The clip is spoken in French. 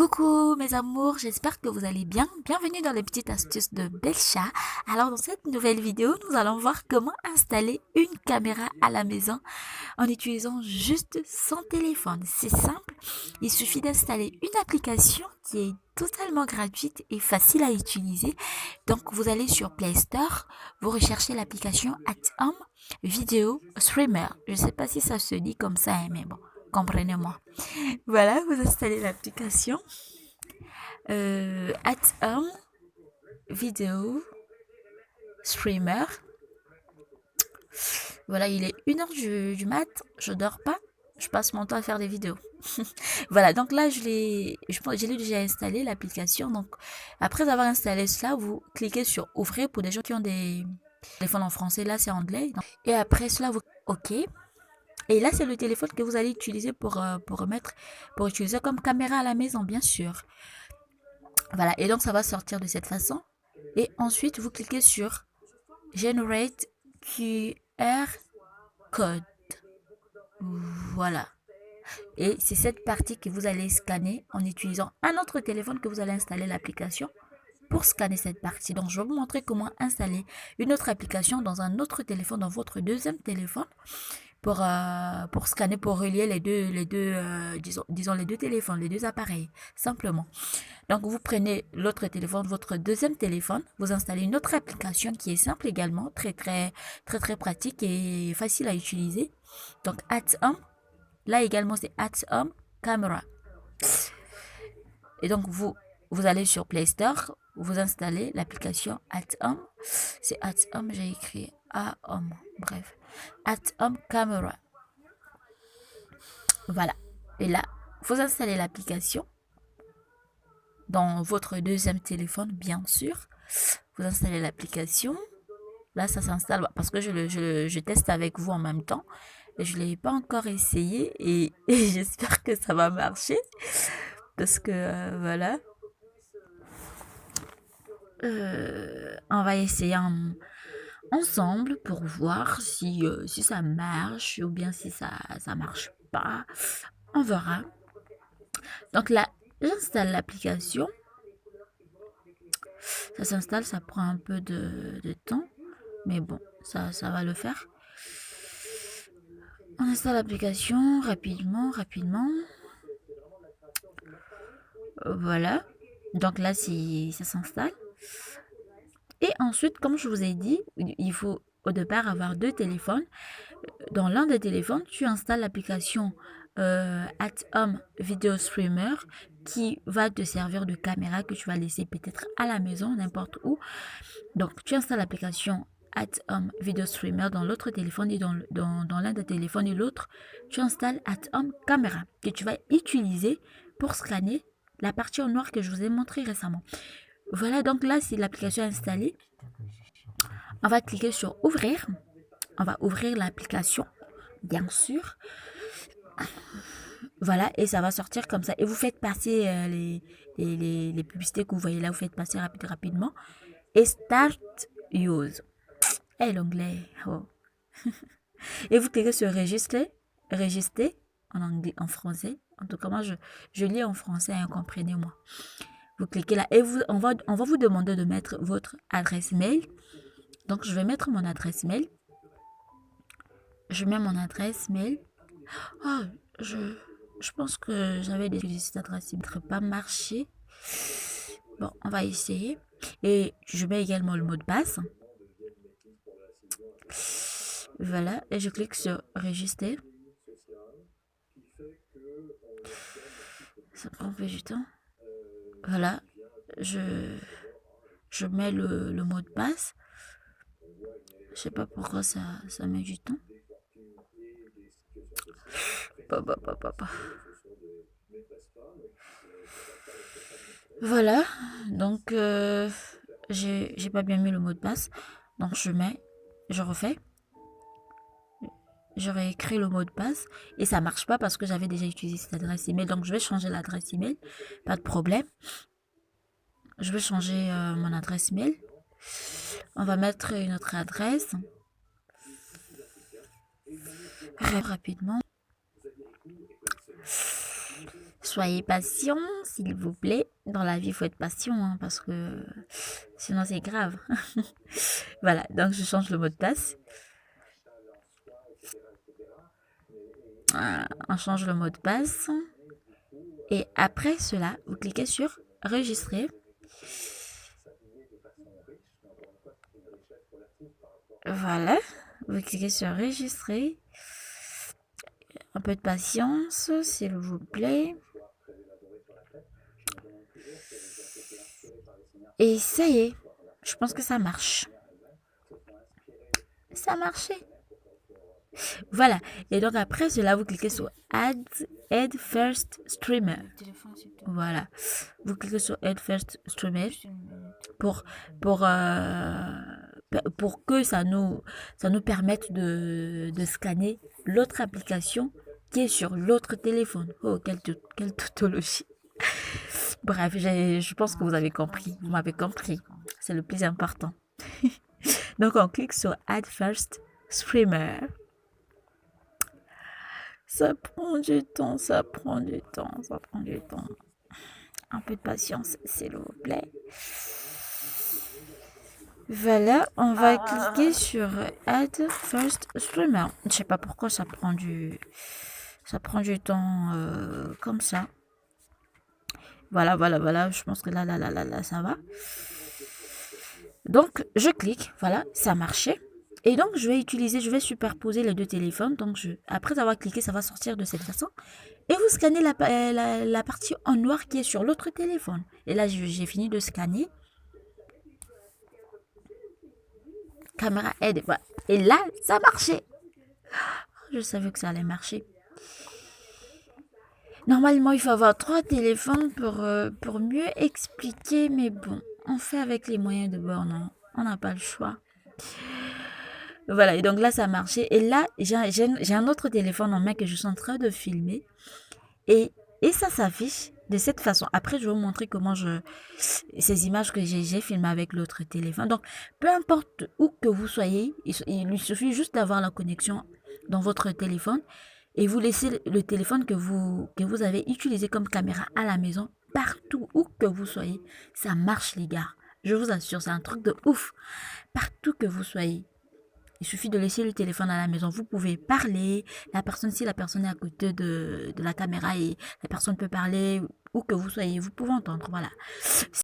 Coucou mes amours, j'espère que vous allez bien. Bienvenue dans les petites astuces de Belcha. Alors dans cette nouvelle vidéo, nous allons voir comment installer une caméra à la maison en utilisant juste son téléphone. C'est simple, il suffit d'installer une application qui est totalement gratuite et facile à utiliser. Donc vous allez sur Play Store, vous recherchez l'application Home Video Streamer. Je ne sais pas si ça se dit comme ça, hein, mais bon, comprenez-moi. Voilà, vous installez l'application Home Video Streamer. Voilà, il est 1h du mat, je dors pas, je passe mon temps à faire des vidéos. Voilà, donc là, j'ai déjà installé l'application. Donc, après avoir installé cela, vous cliquez sur ouvrir pour des gens qui ont des téléphones en français. Là, c'est anglais. Et après cela, vous OK. Et là, c'est le téléphone que vous allez utiliser pour utiliser comme caméra à la maison, bien sûr. Voilà, et donc ça va sortir de cette façon. Et ensuite, vous cliquez sur Generate QR Code. Voilà. Et c'est cette partie que vous allez scanner en utilisant un autre téléphone que vous allez installer l'application pour scanner cette partie. Donc, je vais vous montrer comment installer une autre application dans un autre téléphone, dans votre deuxième téléphone, pour scanner, pour relier disons les deux téléphones, les deux appareils, simplement. Donc, vous prenez l'autre téléphone, votre deuxième téléphone, vous installez une autre application qui est simple également, très pratique et facile à utiliser. Donc, Home, là également c'est Home Camera. Et donc, vous allez sur Play Store, vous installez l'application Home. C'est Home, j'ai écrit Home, bref. Home Camera. Voilà. Et là, vous installez l'application dans votre deuxième téléphone, bien sûr. Vous installez l'application. Là, ça s'installe parce que je teste avec vous en même temps. Et je ne l'ai pas encore essayé et j'espère que ça va marcher. Parce que, voilà. On va essayer ensemble pour voir si ça marche ou bien si ça marche pas. On verra. Donc là, j'installe l'application. Ça s'installe, ça prend un peu de temps. Mais bon, ça va le faire. On installe l'application rapidement. Voilà. Donc là, ça s'installe. Et ensuite, comme je vous ai dit, il faut au départ avoir deux téléphones. Dans l'un des téléphones, tu installes l'application Home Video Streamer qui va te servir de caméra que tu vas laisser peut-être à la maison, n'importe où. Donc, tu installes l'application Home Video Streamer dans l'autre téléphone et dans l'un des téléphones et l'autre, tu installes Home Camera que tu vas utiliser pour scanner la partie en noir que je vous ai montré récemment. Voilà, donc là, c'est l'application installée. On va cliquer sur ouvrir. On va ouvrir l'application, bien sûr. Voilà, et ça va sortir comme ça. Et vous faites passer les publicités que vous voyez là, vous faites passer rapidement. Et Start Use. Et l'onglet. Oh. Et vous cliquez sur Register en anglais, en français. En tout cas, moi, je lis en français, hein, comprenez-moi. Vous cliquez là et on va vous demander de mettre votre adresse mail. Donc, je vais mettre mon adresse mail. Je mets mon adresse mail. Oh, je pense que j'avais déjà utilisé cette adresse. Il ne devrait pas marcher. Bon, on va essayer. Et je mets également le mot de passe. Voilà. Et je clique sur Register. Ça prend un peu du temps. Voilà. Je mets le mot de passe. Je sais pas pourquoi ça met du temps. Voilà, donc j'ai pas bien mis le mot de passe. Donc je refais. Je réécris le mot de passe et ça marche pas parce que j'avais déjà utilisé cette adresse email. Donc je vais changer l'adresse email, pas de problème. Je vais changer mon adresse email. On va mettre une autre adresse. Rapidement. Soyez patient, s'il vous plaît. Dans la vie, il faut être patient, hein, parce que sinon c'est grave. Voilà, donc je change le mot de passe. On change le mot de passe. Et après cela, vous cliquez sur enregistrer. Voilà, vous cliquez sur enregistrer. Un peu de patience, s'il vous plaît. Et ça y est, je pense que ça marche. Ça a marché. Voilà. Et donc après cela, vous cliquez sur Add First Streamer. Voilà. Vous cliquez sur Add First Streamer pour, pour, euh, pour que ça nous permette de scanner l'autre application qui est sur l'autre téléphone. Oh, quelle tautologie. Bref, je pense que vous avez compris. Vous m'avez compris. C'est le plus important. Donc, on clique sur Add First Streamer. Ça prend du temps, ça prend du temps, ça prend du temps. Un peu de patience, s'il vous plaît. Voilà, on va cliquer sur Add First Streamer. Je sais pas pourquoi ça prend du temps comme ça. Voilà, voilà, voilà. Je pense que là, ça va. Donc, je clique. Voilà, ça a marché. Et donc, je vais superposer les deux téléphones. Donc, après avoir cliqué, ça va sortir de cette façon. Et vous scannez la partie en noir qui est sur l'autre téléphone. Et là, j'ai fini de scanner. Caméra aide. Voilà. Et là, ça a marché. Je savais que ça allait marcher. Normalement, il faut avoir 3 téléphones pour mieux expliquer. Mais bon, on fait avec les moyens de bord, non? On n'a pas le choix. Voilà, et donc là, ça a marché. Et là, j'ai un autre téléphone en main que je suis en train de filmer. Et ça s'affiche de cette façon. Après, je vais vous montrer comment ces images que j'ai filmées avec l'autre téléphone. Donc, peu importe où que vous soyez, il lui suffit juste d'avoir la connexion dans votre téléphone et vous laissez le téléphone que vous avez utilisé comme caméra à la maison, partout où que vous soyez. Ça marche, les gars. Je vous assure, c'est un truc de ouf. Partout que vous soyez. Il suffit de laisser le téléphone à la maison. Vous pouvez parler. Si la personne est à côté de la caméra et la personne peut parler, où que vous soyez, vous pouvez entendre. Voilà.